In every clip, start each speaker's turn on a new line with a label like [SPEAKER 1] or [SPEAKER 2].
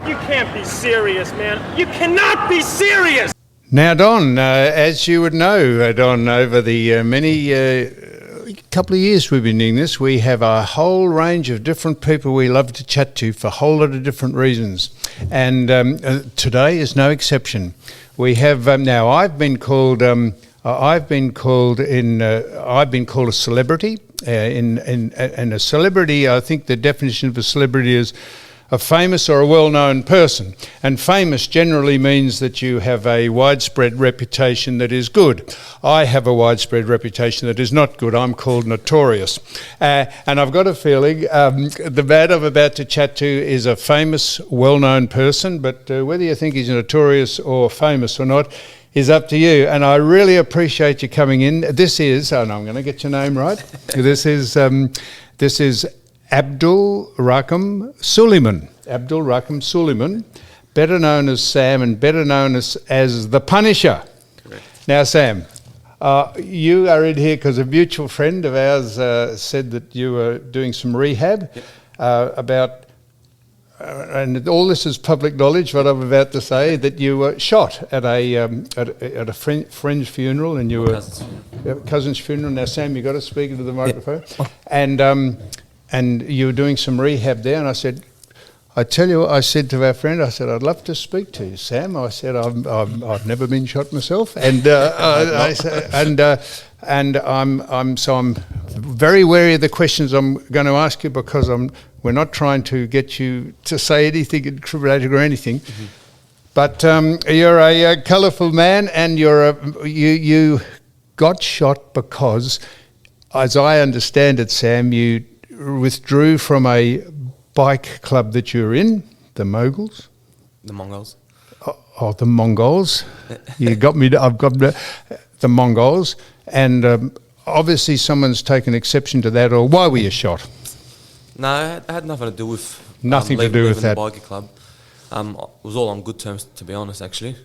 [SPEAKER 1] You can't be serious, man. You cannot be serious!
[SPEAKER 2] Now, Don, as you would know, Don, over the many couple of years we've been doing this, we have a whole range of different people we love to chat to for a whole lot of different reasons. And today is no exception. We have now. I've been called a celebrity. And a celebrity, I think the definition of a celebrity is a famous or a well-known person. And famous generally means that you have a widespread reputation that is good. I have a widespread reputation that is not good. I'm called notorious. And I've got a feeling the man I'm about to chat to is a famous, well-known person, but whether you think he's notorious or famous or not is up to you. And I really appreciate you coming in. This is, and I'm going to get your name right, this is Abdulrahim Suleiman. Abdulrahim Suleiman, better known as Sam and better known as the Punisher.
[SPEAKER 3] Correct.
[SPEAKER 2] Now, Sam, you are in here because a mutual friend of ours said that you were doing some rehab.
[SPEAKER 3] Yep.
[SPEAKER 2] And all this is public knowledge, what I'm about to say, that you were shot at a friend's funeral, and you were cousin's funeral. Now, Sam, you got to speak into the microphone. Yep. And you were doing some rehab there, and I said, I tell you what, I said to our friend, I said, I'd love to speak to you, Sam. I said, I've never been shot myself, and I'm very wary of the questions I'm going to ask you, because we're not trying to get you to say anything incriminating or anything. Mm-hmm. But you're a colourful man, and you got shot because, as I understand it, Sam, you withdrew from a bike club that you were in, the Mongols.
[SPEAKER 3] The Mongols.
[SPEAKER 2] Oh, the Mongols. You got me. I've got the Mongols, and obviously someone's taken exception to that. Or why were you shot?
[SPEAKER 3] No, it had nothing to do with
[SPEAKER 2] nothing to do with that.
[SPEAKER 3] The bikie club. It was all on good terms, to be honest, actually.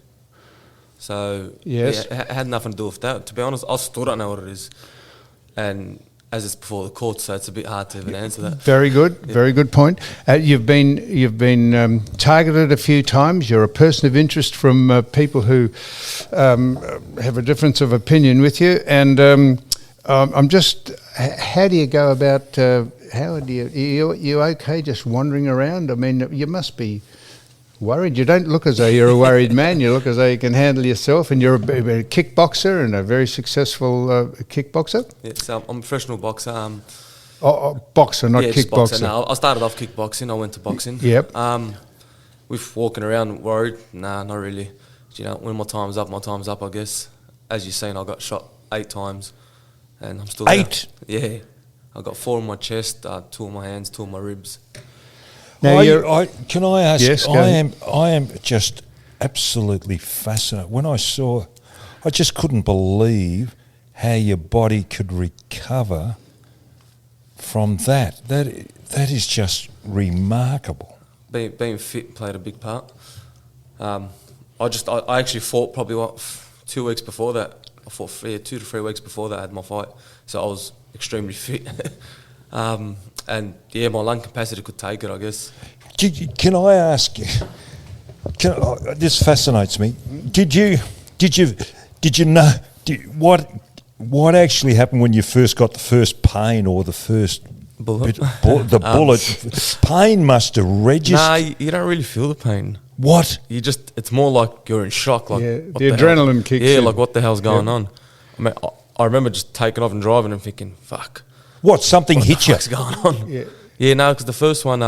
[SPEAKER 3] So
[SPEAKER 2] yes,
[SPEAKER 3] yeah, it had nothing to do with that. To be honest, I still don't know what it is, and as it's before the court, so it's a bit hard to even answer that.
[SPEAKER 2] Very good, very good point. You've been targeted a few times. You're a person of interest from people who have a difference of opinion with you. And I'm just, how do you go about? How do you okay just wandering around? I mean, you must be worried. You don't look as though you're a worried man. You look as though you can handle yourself, and you're a kickboxer and a very successul kickboxer.
[SPEAKER 3] Yes, I'm a professional boxer.
[SPEAKER 2] Boxer, not kickboxer.
[SPEAKER 3] Boxer. No, I started off kickboxing. I went to boxing.
[SPEAKER 2] Yep.
[SPEAKER 3] With walking around worried, nah, not really. You know, when my time's up, I guess. As you've seen, I got shot 8 times, and I'm still
[SPEAKER 2] 8.
[SPEAKER 3] There. Yeah, I got 4 in my chest, 2 in my hands, 2 in my ribs.
[SPEAKER 4] Now, can I ask?
[SPEAKER 2] Yes,
[SPEAKER 4] I am just absolutely fascinated. When I saw, I just couldn't believe how your body could recover from that. That is just remarkable.
[SPEAKER 3] Being fit played a big part. I actually fought probably 2 weeks before that. I fought 2 to 3 weeks before that I had my fight, so I was extremely fit. And yeah, my lung capacity could take it, I guess.
[SPEAKER 4] Can I ask you? This fascinates me. Did you know what actually happened when you first got the first pain or the first
[SPEAKER 3] bullet?
[SPEAKER 4] The bullet pain must have registered.
[SPEAKER 3] Nah, you don't really feel the pain.
[SPEAKER 4] What?
[SPEAKER 3] It's more like you're in shock. Like
[SPEAKER 2] the adrenaline kicks in.
[SPEAKER 3] Yeah, like what the hell's going on? I mean, I remember just taking off and driving and thinking, fuck.
[SPEAKER 4] What, something hit you?
[SPEAKER 3] What's going on? Yeah, no, because the first one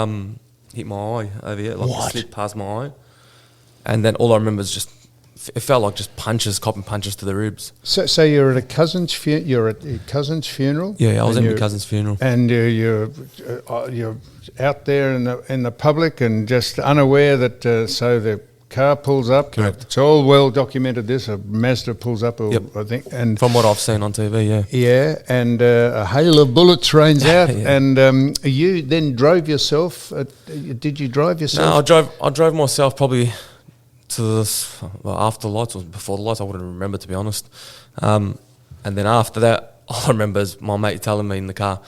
[SPEAKER 3] hit my eye over here, like it slipped past my eye. And then all I remember is it felt like just copping punches to the ribs.
[SPEAKER 2] So you're at a cousin's funeral?
[SPEAKER 3] Yeah, I was at my cousin's funeral.
[SPEAKER 2] And you're out there in the public and just unaware that, so the car pulls up.
[SPEAKER 3] Correct.
[SPEAKER 2] It's all well documented. A Mazda pulls up,
[SPEAKER 3] yep.
[SPEAKER 2] I think. And
[SPEAKER 3] from what I've seen on TV, yeah.
[SPEAKER 2] Yeah, and a hail of bullets rains out,
[SPEAKER 3] yeah.
[SPEAKER 2] And you then drove yourself. Did you drive yourself?
[SPEAKER 3] No, I drove myself probably to after the lights or before the lights. I wouldn't remember, to be honest. And then after that, all I remember is my mate telling me in the car,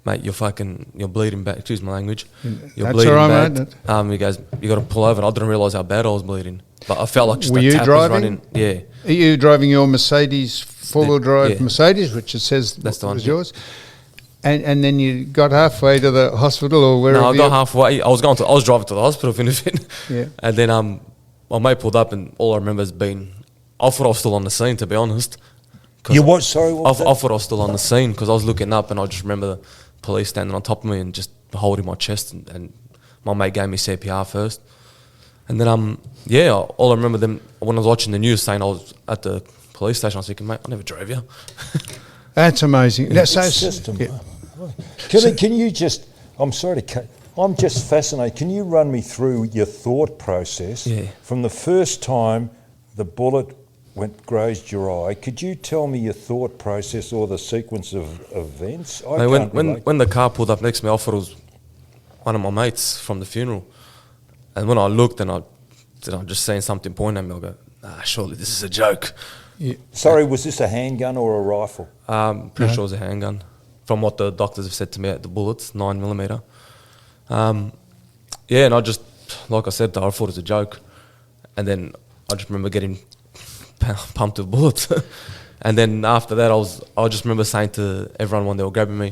[SPEAKER 3] mate, you're bleeding back. Excuse my language. You're
[SPEAKER 2] That's
[SPEAKER 3] bleeding
[SPEAKER 2] all right,
[SPEAKER 3] bad.
[SPEAKER 2] mate.
[SPEAKER 3] He goes, you got to pull over. And I didn't realise how bad I was bleeding. But I felt like just
[SPEAKER 2] Were
[SPEAKER 3] a
[SPEAKER 2] you
[SPEAKER 3] tap
[SPEAKER 2] driving?
[SPEAKER 3] was running. Yeah.
[SPEAKER 2] Are you driving your Mercedes, four-wheel drive
[SPEAKER 3] yeah.
[SPEAKER 2] Mercedes, which it says
[SPEAKER 3] That's the one,
[SPEAKER 2] was
[SPEAKER 3] yeah.
[SPEAKER 2] yours? And then you got halfway to the hospital or wherever
[SPEAKER 3] No, I
[SPEAKER 2] you...
[SPEAKER 3] got halfway. I was driving to the hospital, if anything.
[SPEAKER 2] Yeah.
[SPEAKER 3] And then my mate pulled up, and all I remember is I thought I was still on the scene, to be honest.
[SPEAKER 4] You what? Sorry, what was
[SPEAKER 3] I
[SPEAKER 4] that?
[SPEAKER 3] thought I was still on the scene because I was looking up, and I just remember the police standing on top of me and just holding my chest, and my mate gave me CPR first. And then, all I remember them, when I was watching the news saying I was at the police station, I was thinking, mate, I never drove you.
[SPEAKER 2] That's amazing.
[SPEAKER 3] Yeah.
[SPEAKER 2] That's
[SPEAKER 4] It's just can you just, I'm sorry to cut, I'm just fascinated. Can you run me through your thought process from the first time the bullet grazed your eye? Could you tell me your thought process or the sequence of events?
[SPEAKER 3] When the car pulled up next to me, I thought it was one of my mates from the funeral. And when I looked and I'm just saying something pointing at me, I go, surely this is a joke.
[SPEAKER 2] Yeah.
[SPEAKER 4] Sorry, was this a handgun or a rifle?
[SPEAKER 3] Pretty sure it was a handgun. From what the doctors have said to me at the bullets, 9mm. And I just, like I said, I thought it was a joke. And then I just remember getting pumped with bullets. And then after that, I just remember saying to everyone when they were grabbing me,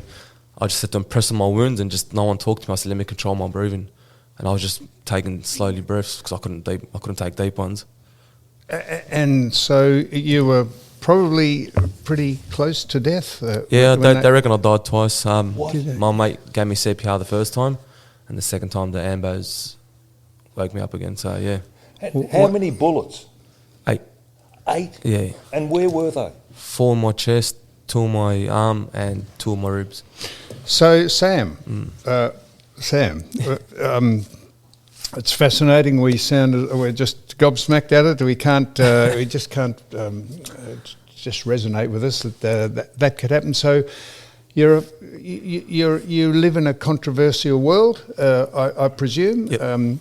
[SPEAKER 3] I just said to them, press on my wounds, and just no one talked to me. I said, let me control my breathing. And I was just taking slowly breaths because I couldn't take deep ones.
[SPEAKER 2] And so you were probably pretty close to death.
[SPEAKER 3] They reckon I died twice.
[SPEAKER 4] What?
[SPEAKER 3] My mate gave me CPR the first time, and the second time the ambos woke me up again. So yeah.
[SPEAKER 4] How many bullets?
[SPEAKER 3] 8.
[SPEAKER 4] 8?
[SPEAKER 3] Yeah.
[SPEAKER 4] And where were they?
[SPEAKER 3] 4 in my chest, 2 in my arm, and 2 in my ribs.
[SPEAKER 2] So Sam, it's fascinating. We're just gobsmacked at it. We can't. We just can't. Just resonate with us that could happen. So, you live in a controversial world, I presume.
[SPEAKER 3] Yep.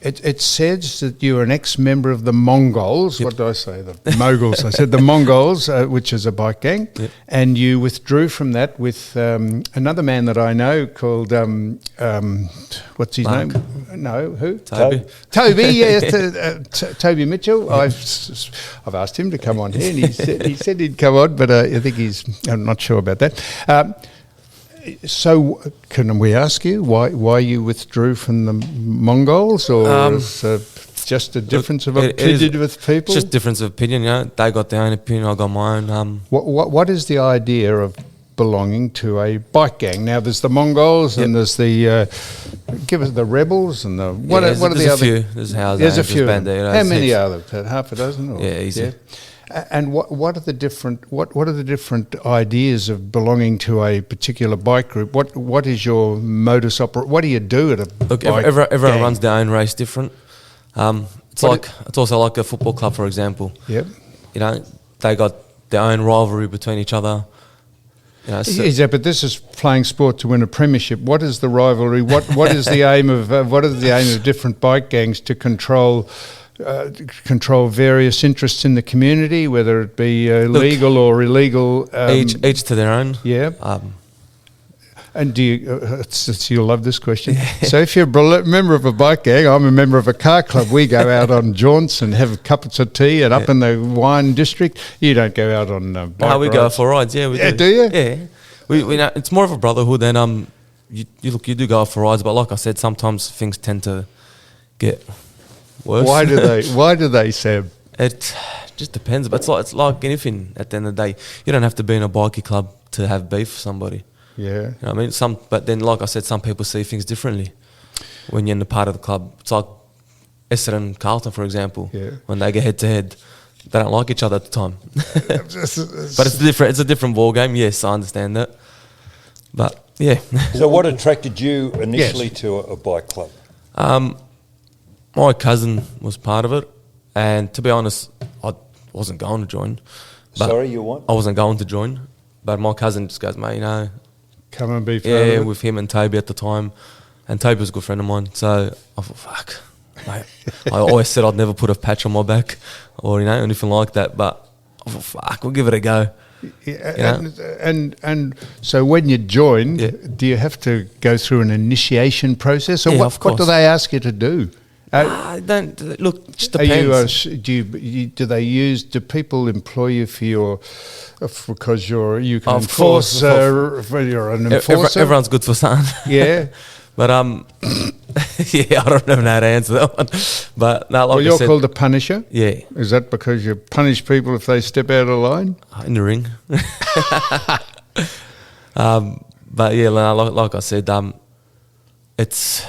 [SPEAKER 2] It says that you're an ex-member of the Mongols.
[SPEAKER 3] Yep.
[SPEAKER 2] What did I say? The Moguls. I said the Mongols, which is a bike gang.
[SPEAKER 3] Yep.
[SPEAKER 2] And you withdrew from that with another man that I know called, what's his
[SPEAKER 3] Mark.
[SPEAKER 2] name? No, who?
[SPEAKER 3] Toby.
[SPEAKER 2] Toby, yes, Toby Mitchell. I've asked him to come on here, and he said he'd come on, but I think I'm not sure about that. So, can we ask you why you withdrew from the Mongols, or is just a difference of opinion with people?
[SPEAKER 3] Just difference of opinion, They got their own opinion, I got my own.
[SPEAKER 2] What is the idea of belonging to a bike gang? Now, there's the Mongols, and there's the give us the rebels, and the what are the other?
[SPEAKER 3] Few. There's How's
[SPEAKER 2] There's a few.
[SPEAKER 3] Banditos,
[SPEAKER 2] How many are there? Half a dozen? Or?
[SPEAKER 3] Yeah, easy.
[SPEAKER 2] Yeah. And what are the different ideas of belonging to a particular bike group? What is your modus operandi? What do you do at a
[SPEAKER 3] Look,
[SPEAKER 2] bike
[SPEAKER 3] everyone
[SPEAKER 2] gang?
[SPEAKER 3] runs their own race different. It's also like a football club, for example.
[SPEAKER 2] Yep.
[SPEAKER 3] They got their own rivalry between each other.
[SPEAKER 2] But this is playing sport to win a premiership. What is the rivalry? What is the aim of different bike gangs to control various interests in the community, whether it be legal or illegal?
[SPEAKER 3] Each to their own.
[SPEAKER 2] Yeah. And do you? You'll love this question. So, if you're a member of a bike gang, I'm a member of a car club. We go out on jaunts and have cups of tea, and up in the wine district, you don't go out on bike rides.
[SPEAKER 3] We go for rides. Yeah, we do.
[SPEAKER 2] Do you?
[SPEAKER 3] Yeah. We know it's more of a brotherhood than You do go out for rides, but like I said, sometimes things tend to get worse.
[SPEAKER 2] Why do they, Sam?
[SPEAKER 3] It just depends, but it's like anything. At the end of the day, you don't have to be in a bikie club to have beef with somebody.
[SPEAKER 2] Yeah.
[SPEAKER 3] You know what I mean? But then, like I said, some people see things differently when you're in the part of the club. It's like Esther and Carlton, for example.
[SPEAKER 2] Yeah.
[SPEAKER 3] When they get head to head, they don't like each other at the time. But it's different. It's a different ball game. Yes, I understand that. But yeah.
[SPEAKER 4] So, what attracted you initially to a bike club?
[SPEAKER 3] My cousin was part of it, and to be honest, I wasn't going to join.
[SPEAKER 4] Sorry, you what?
[SPEAKER 3] I wasn't going to join, but my cousin just goes, mate,
[SPEAKER 2] come and be part of it.
[SPEAKER 3] with him and Toby at the time, and Toby was a good friend of mine. So I thought, fuck, mate. I always said I'd never put a patch on my back or anything like that, but I thought, fuck, we'll give it a go.
[SPEAKER 2] Yeah, and so when you join, do you have to go through an initiation process, or what do they ask you to do?
[SPEAKER 3] Don't look. It just depends.
[SPEAKER 2] Do people employ you because you can
[SPEAKER 3] of
[SPEAKER 2] enforce?
[SPEAKER 3] Course,
[SPEAKER 2] you're an enforcer.
[SPEAKER 3] Everyone's good for something.
[SPEAKER 2] Yeah,
[SPEAKER 3] but yeah, I don't know how to answer that one. But no, like
[SPEAKER 2] you're called a punisher.
[SPEAKER 3] Yeah,
[SPEAKER 2] is that because you punish people if they step out of line
[SPEAKER 3] in the ring? But yeah, like I said, it's.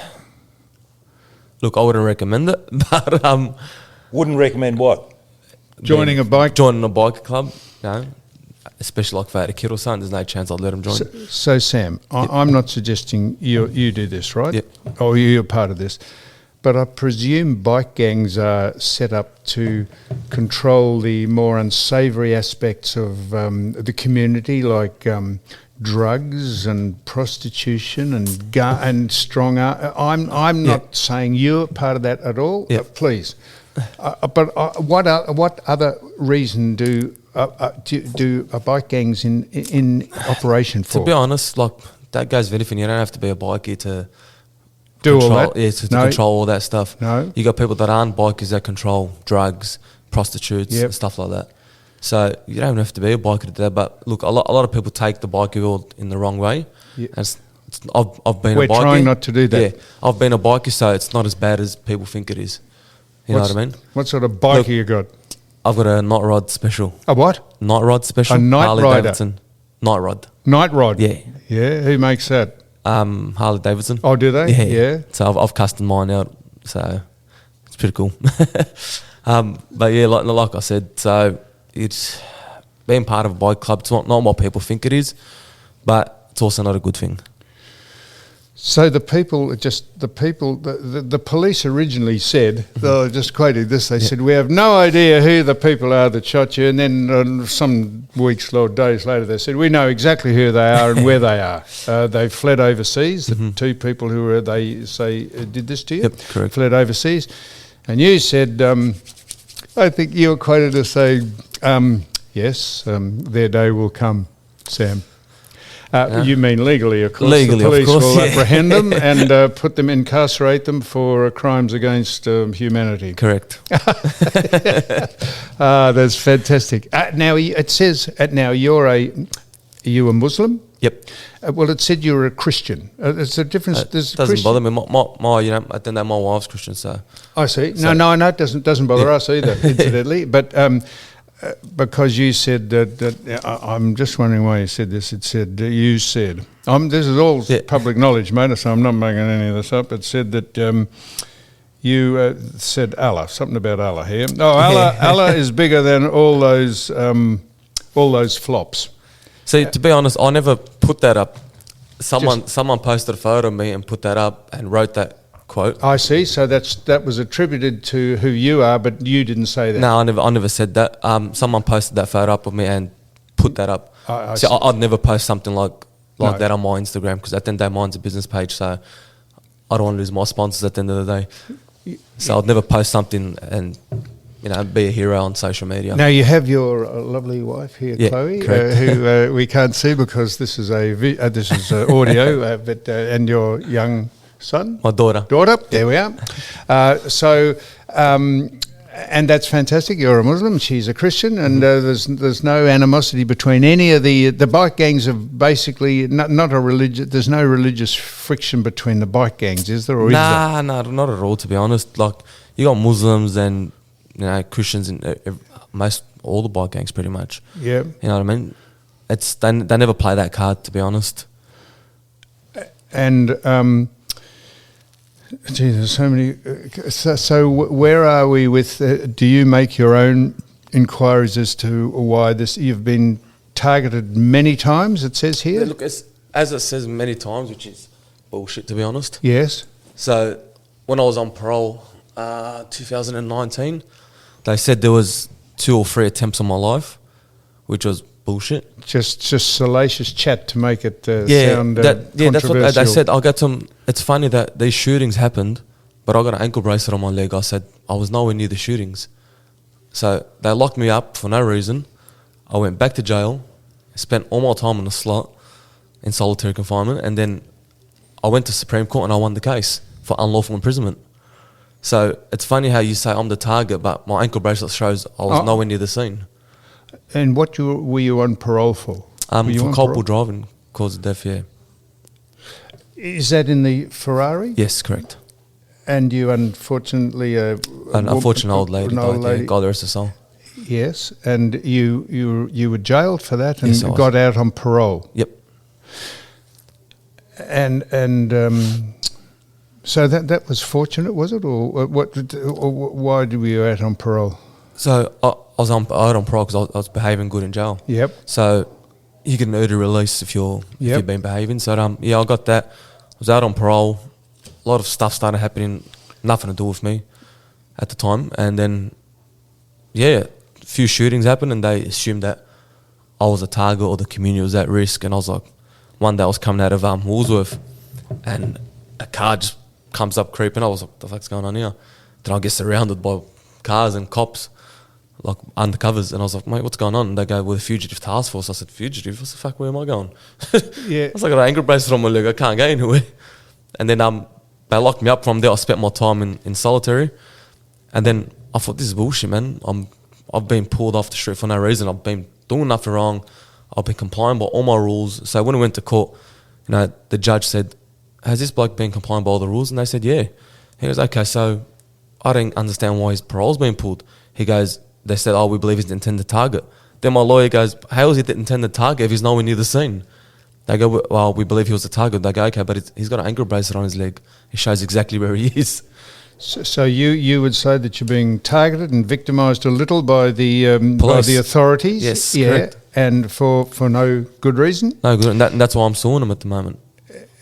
[SPEAKER 3] Look, I wouldn't recommend it, but
[SPEAKER 4] wouldn't recommend what?
[SPEAKER 2] Joining a bike
[SPEAKER 3] club, you know, especially like if I had a kid or something. There's no chance I'd let him join.
[SPEAKER 2] So Sam, I'm not suggesting you do this, right?
[SPEAKER 3] Yep.
[SPEAKER 2] Or you're part of this, but I presume bike gangs are set up to control the more unsavoury aspects of the community, like drugs and prostitution and strong arm. I'm not saying you're part of that at all. Please, but what other reason do bike gangs in operation for?
[SPEAKER 3] To be honest, like that goes with anything. You don't have to be a bikie to
[SPEAKER 2] do
[SPEAKER 3] control,
[SPEAKER 2] all that.
[SPEAKER 3] Yeah, to control all that stuff.
[SPEAKER 2] No,
[SPEAKER 3] you got people that aren't bikers that control drugs, prostitutes, and stuff like that. So you don't have to be a biker to do that. But look, a lot of people take the bikie world in the wrong way. Yeah. I've been a bikie. We're
[SPEAKER 2] trying not to do that.
[SPEAKER 3] Yeah, I've been a bikie, so it's not as bad as people think it is. You know what I mean?
[SPEAKER 2] What sort of bike you got?
[SPEAKER 3] I've got a night rod special.
[SPEAKER 2] A what?
[SPEAKER 3] Night rod special.
[SPEAKER 2] A night
[SPEAKER 3] Harley
[SPEAKER 2] rider.
[SPEAKER 3] Davidson. Night rod.
[SPEAKER 2] Night rod.
[SPEAKER 3] Yeah.
[SPEAKER 2] Yeah. Who makes that?
[SPEAKER 3] Harley Davidson.
[SPEAKER 2] Oh, do they? Yeah.
[SPEAKER 3] So I've custom mine out. So it's pretty cool. But yeah, like I said, so it's being part of a bike club. It's not what people think it is, but it's also not a good thing.
[SPEAKER 2] So the police originally said, just quoting this, they said, we have no idea who the people are that shot you. And then some weeks or days later, they said, we know exactly who they are and where they are. They fled overseas. The two people who they say did this to you,
[SPEAKER 3] correct.
[SPEAKER 2] Fled overseas. And you said, I think you were quoted as saying, yes, their day will come, Sam. You mean legally, of course.
[SPEAKER 3] Legally,
[SPEAKER 2] the police
[SPEAKER 3] of course,
[SPEAKER 2] will apprehend them and incarcerate them for crimes against humanity.
[SPEAKER 3] Correct.
[SPEAKER 2] That's fantastic. Now it says you a Muslim?
[SPEAKER 3] Yep.
[SPEAKER 2] Well, it said you were a Christian. It's a difference.
[SPEAKER 3] It doesn't bother me. I think that my wife's Christian, so.
[SPEAKER 2] I see. No, it doesn't bother us either, incidentally. But because you said that I'm just wondering why you said this. It said you said this is all public knowledge, mate. So I'm not making any of this up. It said that you said Allah, something about Allah here. No, Allah is bigger than all those flops.
[SPEAKER 3] See, to be honest, I never put that up. Someone posted a photo of me and put that up and wrote that quote.
[SPEAKER 2] I see. So that was attributed to who you are, but you didn't say that.
[SPEAKER 3] No, I never said that. Someone posted that photo up of me and put that up. I'd never post something like that on my Instagram, because at the end of the day, mine's a business page, so I don't want to lose my sponsors at the end of the day. So I'd never post something and be a hero on social media.
[SPEAKER 2] Now you have your lovely wife here, Chloe, who we can't see because this is audio, but and your young son?
[SPEAKER 3] My daughter.
[SPEAKER 2] There we are. And that's fantastic. You're a Muslim, she's a Christian, and there's no animosity between any of the bike gangs. Of basically not a religious. There's no religious friction between the bike gangs, is there? Or is there?
[SPEAKER 3] No, not at all. To be honest, like you got Muslims and Christians in most all the bike gangs, pretty much.
[SPEAKER 2] Yeah,
[SPEAKER 3] you know what I mean. It's they never play that card, to be honest.
[SPEAKER 2] And gee, there's so many. So where are we with? Do you make your own inquiries as to why this? You've been targeted many times. It says here.
[SPEAKER 3] Yeah, look, as it says many times, which is bullshit, to be honest.
[SPEAKER 2] Yes.
[SPEAKER 3] So when I was on parole, 2019, they said there was 2 or 3 attempts on my life, which was bullshit.
[SPEAKER 2] Just salacious chat to make it sound controversial.
[SPEAKER 3] That's what they said. I got some. It's funny that these shootings happened, but I got an ankle bracelet on my leg. I said I was nowhere near the shootings, so they locked me up for no reason. I went back to jail, spent all my time in the slot in solitary confinement, and then I went to Supreme Court and I won the case for unlawful imprisonment. So it's funny how you say I'm the target, but my ankle bracelet shows I was nowhere near the scene.
[SPEAKER 2] And what were you on parole for?
[SPEAKER 3] For culpable driving, cause of death, yeah.
[SPEAKER 2] Is that in the Ferrari?
[SPEAKER 3] Yes, correct.
[SPEAKER 2] And you unfortunately...
[SPEAKER 3] An unfortunate old lady died, yeah, God rest her soul.
[SPEAKER 2] Yes, and you were jailed for that and
[SPEAKER 3] Yes, I was.
[SPEAKER 2] got out on parole.
[SPEAKER 3] Yep.
[SPEAKER 2] And so that was fortunate, was it, or what? Or why were you out on parole?
[SPEAKER 3] So I was out on parole because I was behaving good in jail.
[SPEAKER 2] Yep.
[SPEAKER 3] So you get an early release if you've been behaving. So I got that. I was out on parole. A lot of stuff started happening, nothing to do with me at the time, and then a few shootings happened, and they assumed that I was a target or the community was at risk. And I was like, one day I was coming out of Woolsworth, and a car just comes up creeping. I was like, what the fuck's going on here? Then I get surrounded by cars and cops, like undercovers, and I was like, mate, what's going on? And they go, we're the fugitive task force. I said, fugitive? What the fuck, where am I going?
[SPEAKER 2] Yeah.
[SPEAKER 3] I was like, I got an ankle bracelet on my leg, I can't get anywhere. And then they locked me up from there. I spent my time in solitary, and then I thought, this is bullshit, man. I've been pulled off the street for no reason. I've been doing nothing wrong. I've been complying by all my rules. So when we went to court, the judge said, has this bloke been complying by all the rules? And they said, yeah. He goes, okay, so I don't understand why his parole's been pulled. He goes, they said, we believe he's the intended target. Then my lawyer goes, how is he the intended target if he's nowhere near the scene? They go, well, we believe he was the target. They go, okay, but he's got an ankle bracelet on his leg. It shows exactly where he is.
[SPEAKER 2] So you would say that you're being targeted and victimised a little by the authorities?
[SPEAKER 3] Yes,
[SPEAKER 2] yeah,
[SPEAKER 3] correct.
[SPEAKER 2] And for no good reason?
[SPEAKER 3] No good, and that's why I'm suing them at the moment.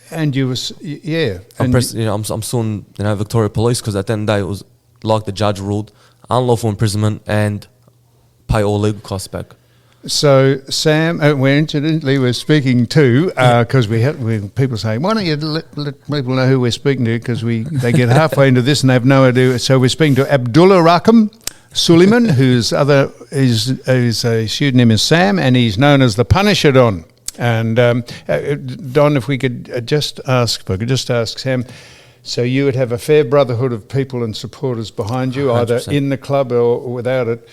[SPEAKER 2] And you was, yeah.
[SPEAKER 3] I'm suing Victoria Police because at the end of the day it was like the judge ruled, unlawful imprisonment and pay all legal costs back.
[SPEAKER 2] So Sam, we're speaking to because we people say, why don't you let people know who we're speaking to, because they get halfway into this and they have no idea. So we're speaking to Abdulrahim Suleiman, his pseudonym is Sam, and he's known as the Punisher Don. And Don, if I could just ask Sam, so you would have a fair brotherhood of people and supporters behind you, 100%. Either in the club or without it.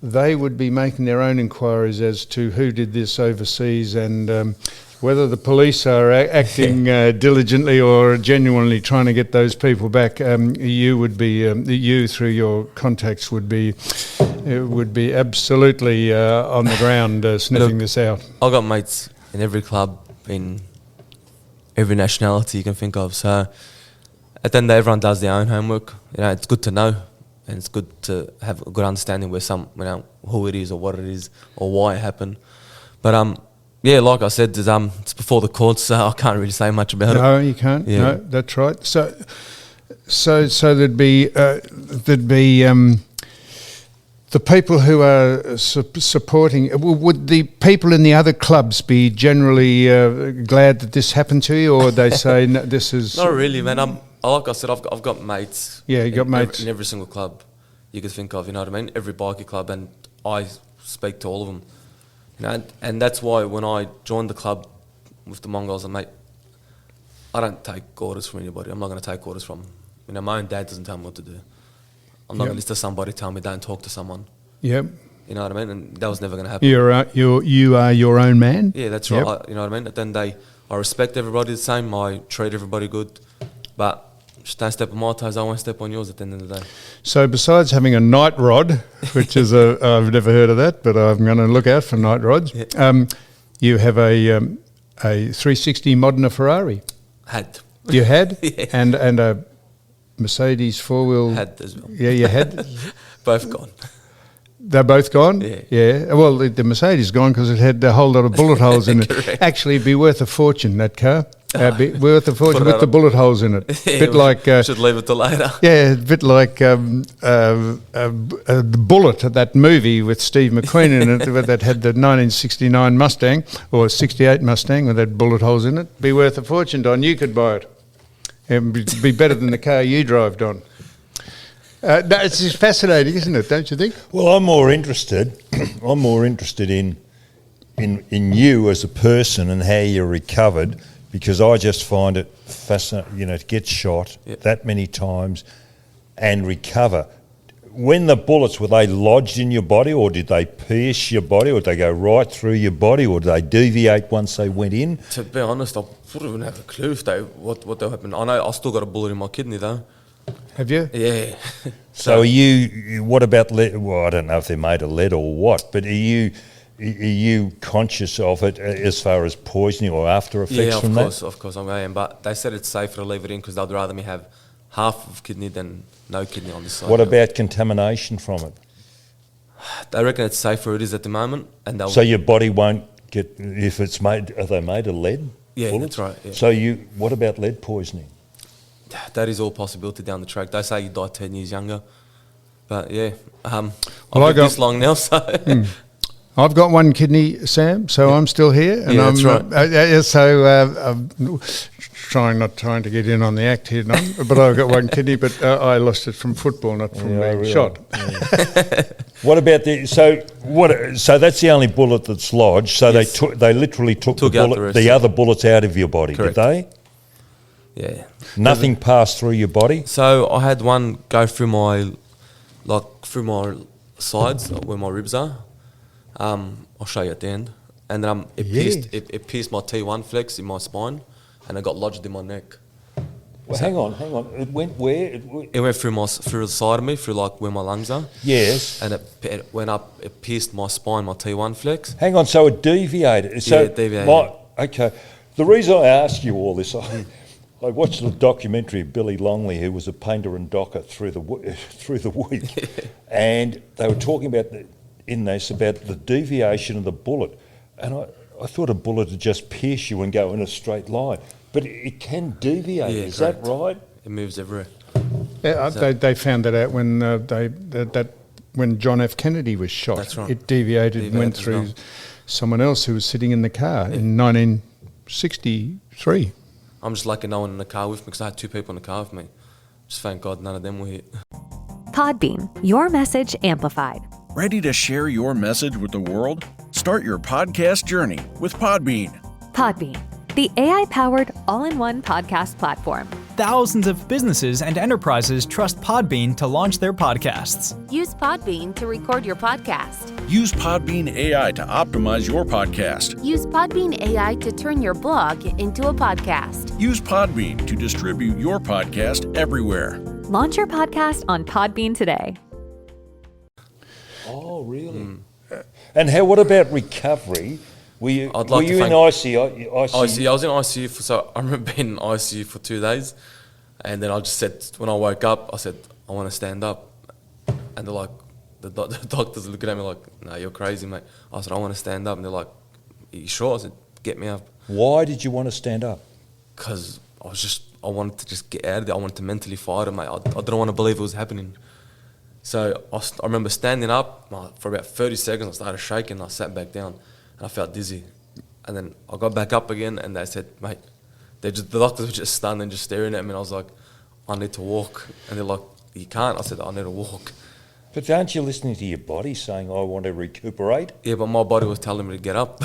[SPEAKER 2] They would be making their own inquiries as to who did this overseas and whether the police are acting diligently or genuinely trying to get those people back. You would be, you through your contacts would be absolutely on the ground sniffing this out.
[SPEAKER 3] I've got mates in every club, in every nationality you can think of. So at the end of the day, everyone does their own homework. It's good to know. And it's good to have a good understanding who it is or what it is or why it happened. But like I said, it's before the courts, so I can't really say much about it.
[SPEAKER 2] No, you can't. Yeah. No, that's right. So there'd be the people who are supporting. Would the people in the other clubs be generally glad that this happened to you, or would they say no, this is
[SPEAKER 3] not really, man? Like I said, I've got mates.
[SPEAKER 2] Yeah, you got mates
[SPEAKER 3] in every single club you could think of. You know what I mean? Every bikie club, and I speak to all of them. And that's why when I joined the club with the Mongols, I don't take orders from anybody. I'm not going to take orders from. My own dad doesn't tell me what to do. I'm not going to listen to somebody tell me don't talk to someone.
[SPEAKER 2] Yep.
[SPEAKER 3] You know what I mean? And that was never going to happen.
[SPEAKER 2] You are your own man.
[SPEAKER 3] Yeah, that's right. You know what I mean? At the end of the day, I respect everybody the same. I treat everybody good, but just don't step on my toes. I won't step on yours at the end of the day. So
[SPEAKER 2] besides having a night rod, which is I've never heard of that, but I'm going to look out for night rods. Yeah. You have a 360 Modena Ferrari.
[SPEAKER 3] Had.
[SPEAKER 2] You had?
[SPEAKER 3] Yeah.
[SPEAKER 2] And a Mercedes four-wheel.
[SPEAKER 3] Had as well.
[SPEAKER 2] Yeah, you had.
[SPEAKER 3] Both gone.
[SPEAKER 2] They're both gone?
[SPEAKER 3] Yeah.
[SPEAKER 2] Yeah. Well, the Mercedes gone because it had a whole lot of bullet holes in it. Actually, it'd be worth a fortune, that car. Be worth a fortune with the bullet holes in it.
[SPEAKER 3] Yeah,
[SPEAKER 2] bit like
[SPEAKER 3] should leave it till later.
[SPEAKER 2] Yeah, a bit like the Bullet, that movie with Steve McQueen in it, that had the 1969 Mustang or 68 Mustang with that bullet holes in it. Be worth a fortune, Don. You could buy it. It'd be better than the car you drive, Don. No, it's just fascinating, isn't it? Don't you think?
[SPEAKER 4] Well, I'm more interested. I'm more interested in in you as a person and how you recovered, because I just find it fascinating, to get shot that many times and recover. When the bullets, were they lodged in your body, or did they pierce your body, or did they go right through your body, or did they deviate once they went in?
[SPEAKER 3] To be honest, I wouldn't even have a clue if what they'll happen. I know I still got a bullet in my kidney though.
[SPEAKER 2] Have you?
[SPEAKER 3] Yeah.
[SPEAKER 4] So are you, what about lead? Well, I don't know if they're made of lead or what, but are you conscious of it as far as poisoning or after effects from that?
[SPEAKER 3] Of course I am. But they said it's safer to leave it in because they'd rather me have half of kidney than no kidney on this side.
[SPEAKER 4] What about contamination from it?
[SPEAKER 3] They reckon it's safer it is at the moment, and
[SPEAKER 4] so your body won't get, if it's made, are they made of lead?
[SPEAKER 3] Yeah,
[SPEAKER 4] bullets?
[SPEAKER 3] that's right. Yeah.
[SPEAKER 4] So what about lead poisoning?
[SPEAKER 3] That is all possibility down the track. They say you die 10 years younger, but yeah, I've
[SPEAKER 2] I
[SPEAKER 3] lived this long now, so.
[SPEAKER 2] I've got one kidney, Sam, so I'm still here. And
[SPEAKER 3] Yeah,
[SPEAKER 2] I'm,
[SPEAKER 3] that's right.
[SPEAKER 2] I'm not trying to get in on the act here, but I've got one kidney, but I lost it from football, not from being shot.
[SPEAKER 4] Yeah. So that's the only bullet that's lodged. So
[SPEAKER 3] Yes.
[SPEAKER 4] they literally took the
[SPEAKER 3] out
[SPEAKER 4] bullet,
[SPEAKER 3] the
[SPEAKER 4] the
[SPEAKER 3] rest,
[SPEAKER 4] other bullets out of your body,
[SPEAKER 3] Correct.
[SPEAKER 4] did they?
[SPEAKER 3] Yeah.
[SPEAKER 4] Nothing passed through your body?
[SPEAKER 3] So I had one go through my sides where my ribs are. I'll show you at the end. And then it pierced my T1 flex in my spine, and it got lodged in my neck.
[SPEAKER 4] Well, hang on. It went where?
[SPEAKER 3] It went through the side of me, through like where my lungs are.
[SPEAKER 4] Yes.
[SPEAKER 3] And it went up. It pierced my spine, my T1 flex.
[SPEAKER 4] Hang on. So it deviated. So
[SPEAKER 3] it deviated.
[SPEAKER 4] Okay. The reason I ask you all this, I watched a documentary of Billy Longley, who was a painter and docker through the week, and they were talking about about the deviation of the bullet, and I thought a bullet would just pierce you and go in a straight line, but it can deviate.
[SPEAKER 3] Yeah,
[SPEAKER 4] is
[SPEAKER 3] correct.
[SPEAKER 4] that right?
[SPEAKER 3] It moves everywhere.
[SPEAKER 2] Yeah, they found that out when when John F. Kennedy was shot.
[SPEAKER 3] That's right.
[SPEAKER 2] It deviated and went
[SPEAKER 3] as
[SPEAKER 2] through
[SPEAKER 3] well.
[SPEAKER 2] someone else who was sitting in the car in 1963.
[SPEAKER 3] I'm just lucky no one in the car with me because I had two people in the car with me. Just thank God none of them were hit.
[SPEAKER 5] Podbean, your message amplified.
[SPEAKER 6] Ready to share your message with the world? Start your podcast journey with Podbean.
[SPEAKER 5] Podbean, the AI-powered all-in-one podcast platform.
[SPEAKER 7] Thousands of businesses and enterprises trust Podbean to launch their podcasts.
[SPEAKER 8] Use Podbean to record your podcast.
[SPEAKER 6] Use Podbean AI to optimize your podcast.
[SPEAKER 8] Use Podbean AI to turn your blog into a podcast.
[SPEAKER 6] Use Podbean to distribute your podcast everywhere.
[SPEAKER 5] Launch your podcast on Podbean today.
[SPEAKER 4] Oh, really? And what about recovery? Were you in ICU?
[SPEAKER 3] I was in ICU I remember being in ICU for 2 days, and then I just said, when I woke up, I said, I want to stand up. And they're like, the doctors looking at me like, no, you're crazy, mate. I said, I want to stand up. And they're like, are you sure? I said, get me up.
[SPEAKER 4] Why did you want to stand up?
[SPEAKER 3] Because I wanted to just get out of there. I wanted to mentally fight it, mate. I didn't want to believe it was happening. So I remember standing up for about 30 seconds. I started shaking. I sat back down, and I felt dizzy. And then I got back up again, and they said, mate, the doctors were just stunned and just staring at me. And I was like, I need to walk. And they're like, you can't. I said, I need to walk.
[SPEAKER 4] But aren't you listening to your body saying, I want to recuperate?
[SPEAKER 3] Yeah, but my body was telling me to get up.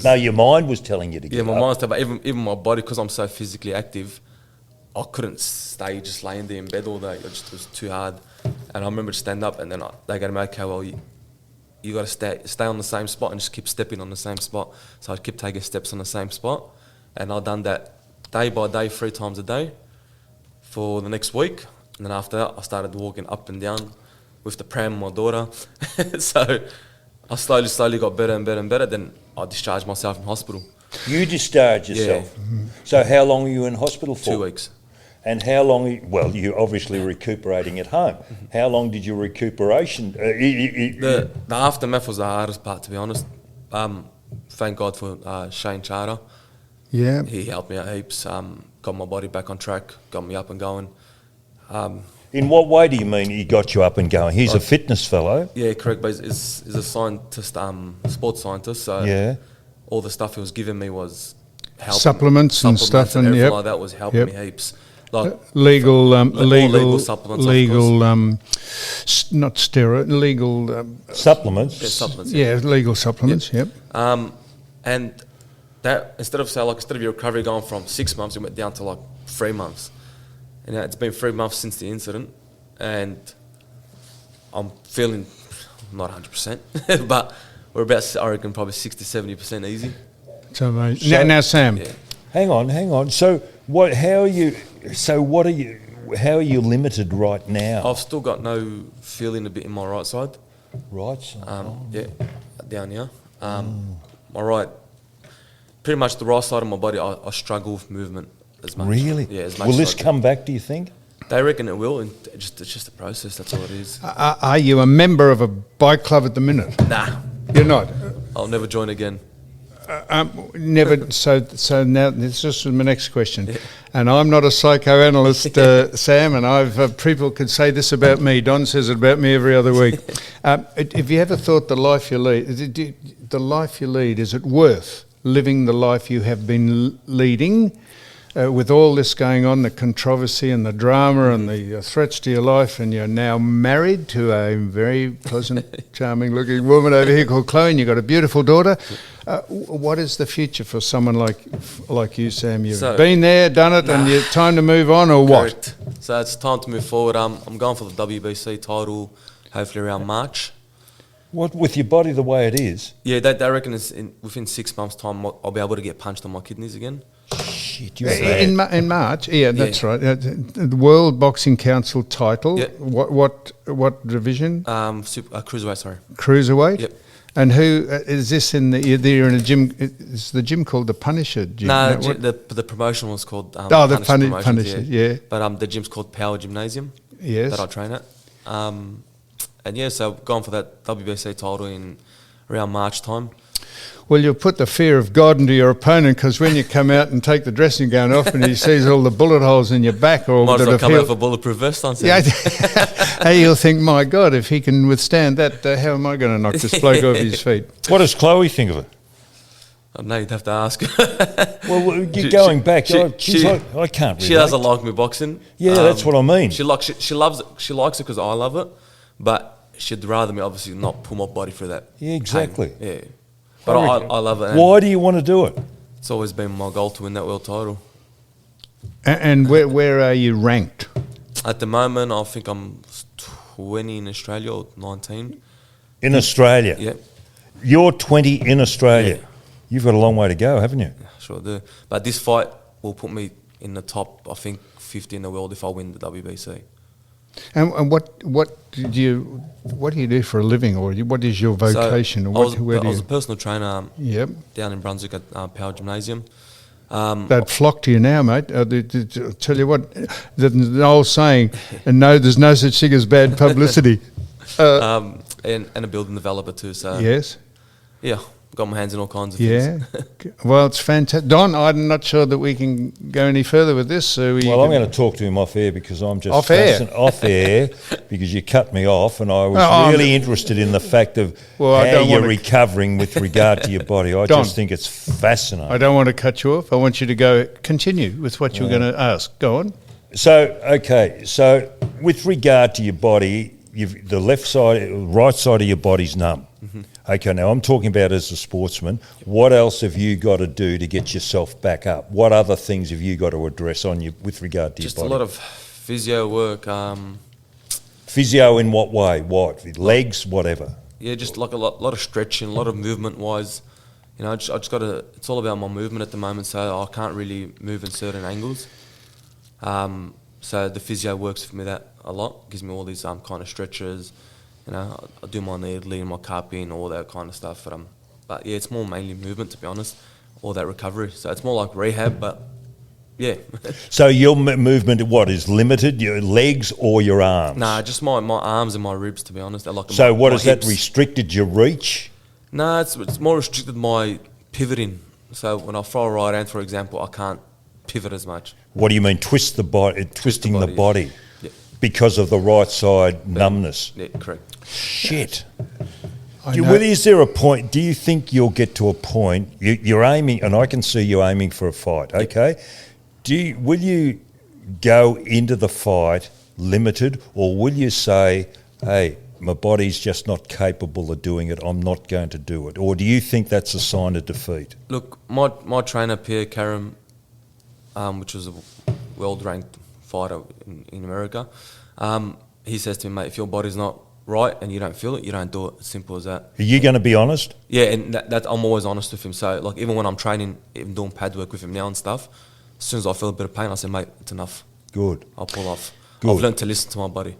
[SPEAKER 4] No, your mind was telling you to get up.
[SPEAKER 3] Yeah, my mind was telling me, even my body, because I'm so physically active, I couldn't stay just laying there in bed all day. It was too hard. And I remember to stand up, and then they go to me, okay, well, you got to stay on the same spot and just keep stepping on the same spot. So I kept taking steps on the same spot, and I've done that day by day, 3 times a day for the next week. And then after that, I started walking up and down with the pram and my daughter. So I slowly got better and better and better. Then I discharged myself from hospital.
[SPEAKER 4] You discharged yourself?
[SPEAKER 3] Yeah.
[SPEAKER 4] So how long were you in hospital for?
[SPEAKER 3] 2 weeks.
[SPEAKER 4] And how long, well, you're obviously recuperating at home. How long did your recuperation...
[SPEAKER 3] The aftermath was the hardest part, to be honest. Thank God for Shane Charter.
[SPEAKER 2] Yeah.
[SPEAKER 3] He helped me out heaps, got my body back on track, got me up and going.
[SPEAKER 4] In what way do you mean he got you up and going? He's a fitness fellow.
[SPEAKER 3] Yeah, correct, but he's a scientist, sports scientist, so
[SPEAKER 4] yeah.
[SPEAKER 3] All the stuff he was giving me was helping.
[SPEAKER 2] Supplements and stuff, and
[SPEAKER 3] everything
[SPEAKER 2] yep.
[SPEAKER 3] like that was helping me heaps. like
[SPEAKER 2] legal
[SPEAKER 3] legal supplements, of
[SPEAKER 2] not steroid, legal
[SPEAKER 4] Supplements.
[SPEAKER 3] yeah, supplements.
[SPEAKER 2] legal supplements. Yep.
[SPEAKER 3] And that instead of your recovery going from 6 months, it went down to like 3 months. And it's been 3 months since the incident, and I'm feeling not 100%, but we're about, I reckon, probably 60-70% easy.
[SPEAKER 2] So, now, Sam.
[SPEAKER 3] Yeah.
[SPEAKER 4] Hang on. So what? How are you? So what are you? How are you limited right now?
[SPEAKER 3] I've still got no feeling a bit in my right side.
[SPEAKER 4] Right. So,
[SPEAKER 3] Yeah, down here. My right, pretty much the right side of my body, I struggle with movement as much.
[SPEAKER 4] really?
[SPEAKER 3] Yeah, as much.
[SPEAKER 4] Will
[SPEAKER 3] as
[SPEAKER 4] this
[SPEAKER 3] I do.
[SPEAKER 4] come back? Do you think?
[SPEAKER 3] They reckon it will, and it's just a process. That's all it is.
[SPEAKER 2] Are you a member of a bike club at the minute?
[SPEAKER 3] Nah,
[SPEAKER 2] You're not.
[SPEAKER 3] I'll never join again.
[SPEAKER 2] Never. So now this is my next question, and I'm not a psychoanalyst, Sam, and I've people could say this about me. Don says it about me every other week. Have you ever thought the life you lead, is it worth living the life you have been leading? With all this going on, the controversy and the drama and the threats to your life, and you're now married to a very pleasant, charming-looking woman over here called Chloe, and you've got a beautiful daughter. What is the future for someone like you, Sam? You've been there, done it, and it's time to move on, or what?
[SPEAKER 3] Correct. So it's time to move forward. I'm going for the WBC title, hopefully around March.
[SPEAKER 4] What with your body the way it is?
[SPEAKER 3] Yeah, they reckon within 6 months' time I'll be able to get punched on my kidneys again.
[SPEAKER 4] Shit, you're
[SPEAKER 2] In March, that's right. The World Boxing Council title.
[SPEAKER 3] Yeah.
[SPEAKER 2] What division?
[SPEAKER 3] Cruiserweight, sorry.
[SPEAKER 2] Cruiserweight.
[SPEAKER 3] Yep.
[SPEAKER 2] And who is this in the? You're in a gym. Is the gym called the Punisher Gym?
[SPEAKER 3] No,
[SPEAKER 2] No,
[SPEAKER 3] the promotion was called
[SPEAKER 2] the
[SPEAKER 3] Promotions,
[SPEAKER 2] Punisher. Yeah.
[SPEAKER 3] But the gym's called Power Gymnasium.
[SPEAKER 2] Yes.
[SPEAKER 3] That I train at. And yeah, so going for that WBC title in around March time.
[SPEAKER 2] Well, you'll put the fear of God into your opponent, because when you come out and take the dressing gown off and he sees all the bullet holes in your back, or
[SPEAKER 3] Might as
[SPEAKER 2] that
[SPEAKER 3] well
[SPEAKER 2] have
[SPEAKER 3] come out
[SPEAKER 2] healed-
[SPEAKER 3] for bulletproof vest on.
[SPEAKER 2] Yeah, hey, you'll think, my God, if he can withstand that, how am I going to knock this bloke off his feet?
[SPEAKER 4] What does Chloe think of it?
[SPEAKER 3] No, you'd have to ask.
[SPEAKER 4] Well, you're
[SPEAKER 3] She-
[SPEAKER 4] going
[SPEAKER 3] she-
[SPEAKER 4] back.
[SPEAKER 3] she-
[SPEAKER 4] She's
[SPEAKER 3] she-
[SPEAKER 4] like, I can't relate.
[SPEAKER 3] She doesn't like me boxing.
[SPEAKER 4] Yeah, that's what I mean.
[SPEAKER 3] She loves it. She likes it because I love it, but she'd rather me obviously not put my body through that.
[SPEAKER 4] Yeah, exactly.
[SPEAKER 3] pain. Yeah, but I love it. and
[SPEAKER 4] Why do you want to do it?
[SPEAKER 3] It's always been my goal to win that world title.
[SPEAKER 2] And where are you ranked?
[SPEAKER 3] At the moment, I think I'm 20 in Australia or 19.
[SPEAKER 4] In Australia?
[SPEAKER 3] Yeah,
[SPEAKER 4] You're 20 in Australia.
[SPEAKER 3] Yeah.
[SPEAKER 4] You've got a long way to go, haven't you?
[SPEAKER 3] sure do. But this fight will put me in the top, I think, 50 in the world if I win the WBC.
[SPEAKER 2] And what do you do for a living, or what is your vocation?
[SPEAKER 3] So
[SPEAKER 2] or
[SPEAKER 3] I was a personal trainer
[SPEAKER 2] Yep.
[SPEAKER 3] down in Brunswick at Power Gymnasium.
[SPEAKER 2] They'd flock to you now, mate. Tell you what, the old saying, and no, there's no such thing as bad publicity.
[SPEAKER 3] And a building developer too. So
[SPEAKER 2] Yes.
[SPEAKER 3] yeah, got my hands in all kinds of
[SPEAKER 2] Yeah.
[SPEAKER 3] things.
[SPEAKER 2] Well, it's fantastic. Don, I'm not sure that we can go any further with this. So
[SPEAKER 4] Well, I'm going to talk to him off air because I'm just
[SPEAKER 2] Off air?
[SPEAKER 4] off air because you cut me off, and I was
[SPEAKER 2] No,
[SPEAKER 4] really interested in the fact of
[SPEAKER 2] Well, I
[SPEAKER 4] how
[SPEAKER 2] don't
[SPEAKER 4] you're
[SPEAKER 2] wanna-
[SPEAKER 4] recovering with regard to your body. I
[SPEAKER 2] Don,
[SPEAKER 4] just think it's fascinating.
[SPEAKER 2] I don't want to cut you off. I want you to continue with what you were going to ask. Go on.
[SPEAKER 4] So, okay, so with regard to your body, the right side of your body's numb.
[SPEAKER 3] Mm-hmm.
[SPEAKER 4] Okay, now I'm talking about as a sportsman. What else have you got to do to get yourself back up? What other things have you got to address on you with regard to
[SPEAKER 3] Just
[SPEAKER 4] your
[SPEAKER 3] a
[SPEAKER 4] body?
[SPEAKER 3] lot of physio work.
[SPEAKER 4] Physio in what way? What? Legs? Whatever?
[SPEAKER 3] Yeah, just like a lot of stretching, a lot of movement wise. You know, I just got to. It's all about my movement at the moment, so I can't really move in certain angles. So the physio works for me that a lot. Gives me all these kind of stretches. You know, I do my knee, lean my cup in, all that kind of stuff. But yeah, it's more mainly movement, to be honest. All that recovery. So it's more like rehab, but yeah.
[SPEAKER 4] So your movement, what, is limited? Your legs or your arms?
[SPEAKER 3] Nah, just my arms and my ribs, to be honest.
[SPEAKER 4] So what has that
[SPEAKER 3] hips.
[SPEAKER 4] restricted your reach?
[SPEAKER 3] No, it's more restricted my pivoting. So when I throw a right hand, for example, I can't pivot as much.
[SPEAKER 4] What do you mean, twisting the body?
[SPEAKER 3] Yeah.
[SPEAKER 4] Because of the right side numbness?
[SPEAKER 3] Yeah, correct.
[SPEAKER 4] Shit.
[SPEAKER 2] I know-
[SPEAKER 4] Is there a point, do you think you'll get to a point, you're aiming, and I can see you aiming for a fight, okay? Will you go into the fight limited, or will you say, hey, my body's just not capable of doing it, I'm not going to do it? Or do you think that's a sign of defeat?
[SPEAKER 3] Look, my trainer, Pierre Karam, which was a world-ranked fighter in America, he says to me, mate, if your body's not right and you don't feel it, you don't do it. It's simple as that.
[SPEAKER 4] Are you going to be honest?
[SPEAKER 3] Yeah, and that I'm always honest with him. So, like, even when I'm training, even doing pad work with him now and stuff, as soon as I feel a bit of pain, I say, mate, it's enough.
[SPEAKER 4] Good.
[SPEAKER 3] I'll pull off.
[SPEAKER 4] Good.
[SPEAKER 3] I've learned to listen to my body.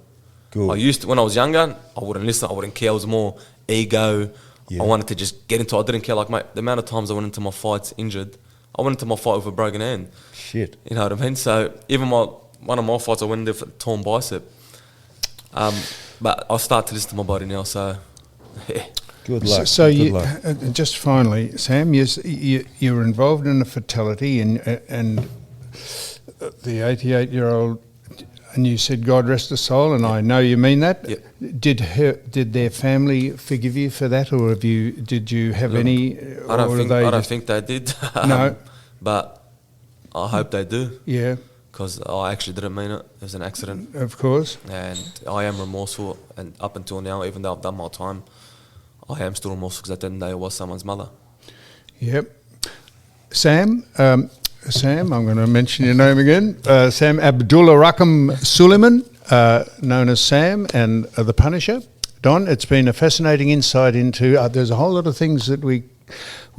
[SPEAKER 4] Good.
[SPEAKER 3] I used to, when I was younger, I wouldn't listen, I wouldn't care. I was more ego.
[SPEAKER 4] Yeah.
[SPEAKER 3] I wanted to just get into it. I didn't care. Like, mate, the amount of times I went into my fights injured, I went into my fight with a broken hand.
[SPEAKER 4] Shit.
[SPEAKER 3] You know what I mean? So even one of my fights, I went in there for a torn bicep. But I start to listen to my body now, so yeah.
[SPEAKER 4] Good luck.
[SPEAKER 2] So
[SPEAKER 4] Good
[SPEAKER 2] you,
[SPEAKER 4] luck.
[SPEAKER 2] just finally, Sam, you were involved in a fatality, and the 88-year-old, and you said God rest her soul, and I know you mean that.
[SPEAKER 3] Yep.
[SPEAKER 2] Did their family forgive you for that, or did you have any?
[SPEAKER 3] I don't think they did.
[SPEAKER 2] No.
[SPEAKER 3] But I hope they do.
[SPEAKER 2] Yeah.
[SPEAKER 3] Because I actually didn't mean it. It was an accident.
[SPEAKER 2] Of course.
[SPEAKER 3] And I am remorseful, and up until now, even though I've done my time, I am still remorseful because at the end of the day I was someone's mother.
[SPEAKER 2] Yep. Sam, I'm going to mention your name again. Sam Adulrahim Suleiman, known as Sam and the Punisher. Don, it's been a fascinating insight into. There's a whole lot of things that we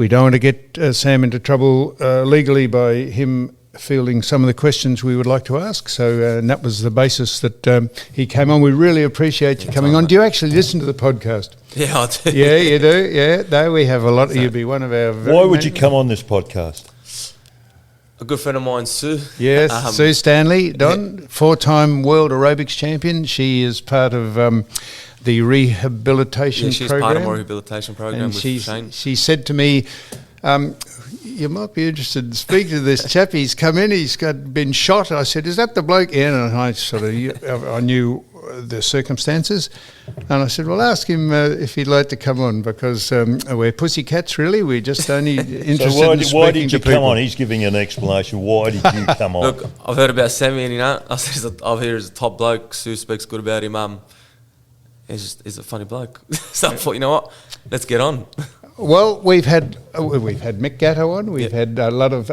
[SPEAKER 2] don't want to get Sam into trouble legally by him fielding some of the questions we would like to ask. So and that was the basis that he came on. We really appreciate you coming on. Do you actually listen to the podcast?
[SPEAKER 3] Yeah, I do.
[SPEAKER 2] Yeah, you do. Yeah, no, we have a lot. You'd be one of our.
[SPEAKER 4] Why would you come on this podcast?
[SPEAKER 3] A good friend of mine, Sue.
[SPEAKER 2] Yes, Sue Stanley, Don, 4-time world aerobics champion. She is part of the rehabilitation program.
[SPEAKER 3] Yeah, she's part of my rehabilitation program
[SPEAKER 2] and
[SPEAKER 3] with Shane.
[SPEAKER 2] She said to me, you might be interested in speaking to this chap. He's come in, he's been shot. I said, is that the bloke? Yeah, and I knew the circumstances. And I said, well, ask him if he'd like to come on, because we're pussycats, really. We're just only interested in speaking to people.
[SPEAKER 4] Why did you come on? He's giving an explanation. Why did you come on?
[SPEAKER 3] Look, I've heard about Sammy, and I've heard he's a top bloke. Sue speaks good about him. He's a funny bloke. So I thought, you know what? Let's get on.
[SPEAKER 2] Well, we've had Mick Gatto on. We've had a lot of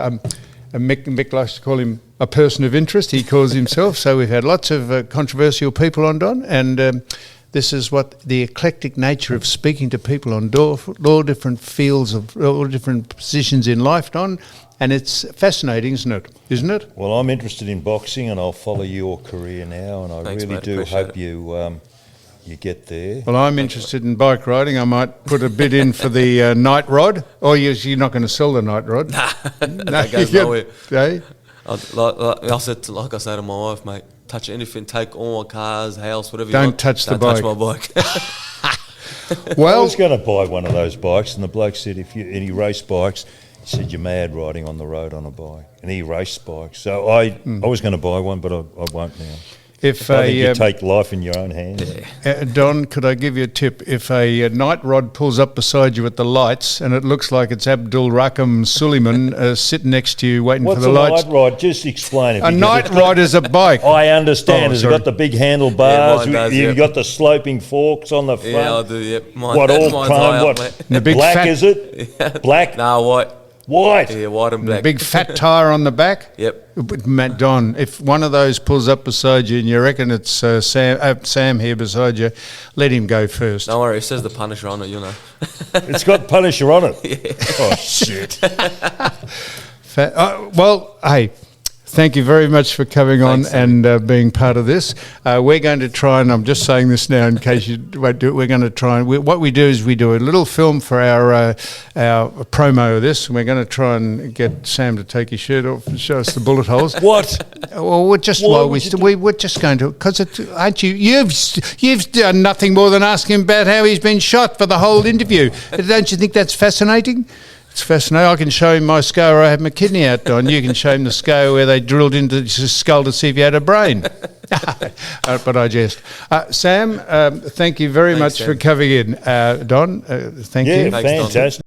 [SPEAKER 2] Mick likes to call him a person of interest. He calls himself. So we've had lots of controversial people on, Don, and this is what the eclectic nature of speaking to people on all different fields of all different positions in life, Don. And it's fascinating, isn't it?
[SPEAKER 4] Well, I'm interested in boxing, and I'll follow your career now, and I
[SPEAKER 3] Thanks,
[SPEAKER 4] really
[SPEAKER 3] mate.
[SPEAKER 4] do
[SPEAKER 3] Appreciate
[SPEAKER 4] hope you get there.
[SPEAKER 2] Well, I'm interested in bike riding. I might put a bid in for the night rod. Or you're not going to sell the night rod?
[SPEAKER 3] Nah, that goes nowhere.
[SPEAKER 2] Eh?
[SPEAKER 3] Like I said to my wife, mate, touch anything, take all my cars, house, whatever
[SPEAKER 2] Don't
[SPEAKER 3] you want.
[SPEAKER 2] touch the
[SPEAKER 3] Don't
[SPEAKER 2] bike.
[SPEAKER 3] touch my bike.
[SPEAKER 4] I was going to buy one of those bikes, and the bloke said, if you any race bikes, he said, you're mad riding on the road on a bike. And he raced bikes. So I was going to buy one, but I won't now.
[SPEAKER 2] If
[SPEAKER 4] I think you take life in your own hands.
[SPEAKER 2] Don, could I give you a tip? If a night rod pulls up beside you at the lights and it looks like it's Abdulrahim Suleiman sitting next to you waiting for the lights.
[SPEAKER 4] What's a night rod? Just explain it.
[SPEAKER 2] A night rod is a bike.
[SPEAKER 4] I understand. Has it
[SPEAKER 2] sorry.
[SPEAKER 4] got the big handlebars?
[SPEAKER 3] Yeah, mine does,
[SPEAKER 4] You've
[SPEAKER 3] yep.
[SPEAKER 4] got the sloping forks on the front?
[SPEAKER 3] Yeah, I do, yep.
[SPEAKER 4] What, all
[SPEAKER 3] mine's
[SPEAKER 4] chrome?
[SPEAKER 3] high
[SPEAKER 4] What,
[SPEAKER 3] up, mate.
[SPEAKER 2] The big
[SPEAKER 4] black
[SPEAKER 2] fat-
[SPEAKER 4] is it? Black?
[SPEAKER 3] Nah, white.
[SPEAKER 4] White?
[SPEAKER 3] Yeah, white and black.
[SPEAKER 2] Big fat tyre on the back.
[SPEAKER 3] Yep.
[SPEAKER 2] But Matt, Don, if one of those pulls up beside you and you reckon it's Sam here beside you, let him go first.
[SPEAKER 3] Don't worry, it says the Punisher on it, you know.
[SPEAKER 4] It's got Punisher on it. Yeah. Oh, shit.
[SPEAKER 2] Well, hey, thank you very much for coming
[SPEAKER 3] Thanks,
[SPEAKER 2] on and being part of this. We're going to try, and I'm just saying this now in case you won't do it, we're going to try, and what we do is we do a little film for our promo of this, and we're going to try and get Sam to take his shirt off and show us the bullet holes.
[SPEAKER 4] What?
[SPEAKER 2] Well, we're just we're just going to, because aren't you? You've done nothing more than ask him about how he's been shot for the whole interview. Don't you think that's fascinating? It's fascinating. I can show him my scar where I had my kidney out, Don. You can show him the scar where they drilled into his skull to see if he had a brain. But I jest. Sam, thank you very much
[SPEAKER 3] Sam.
[SPEAKER 2] for coming in. Don, thank you.
[SPEAKER 4] Yeah, fantastic.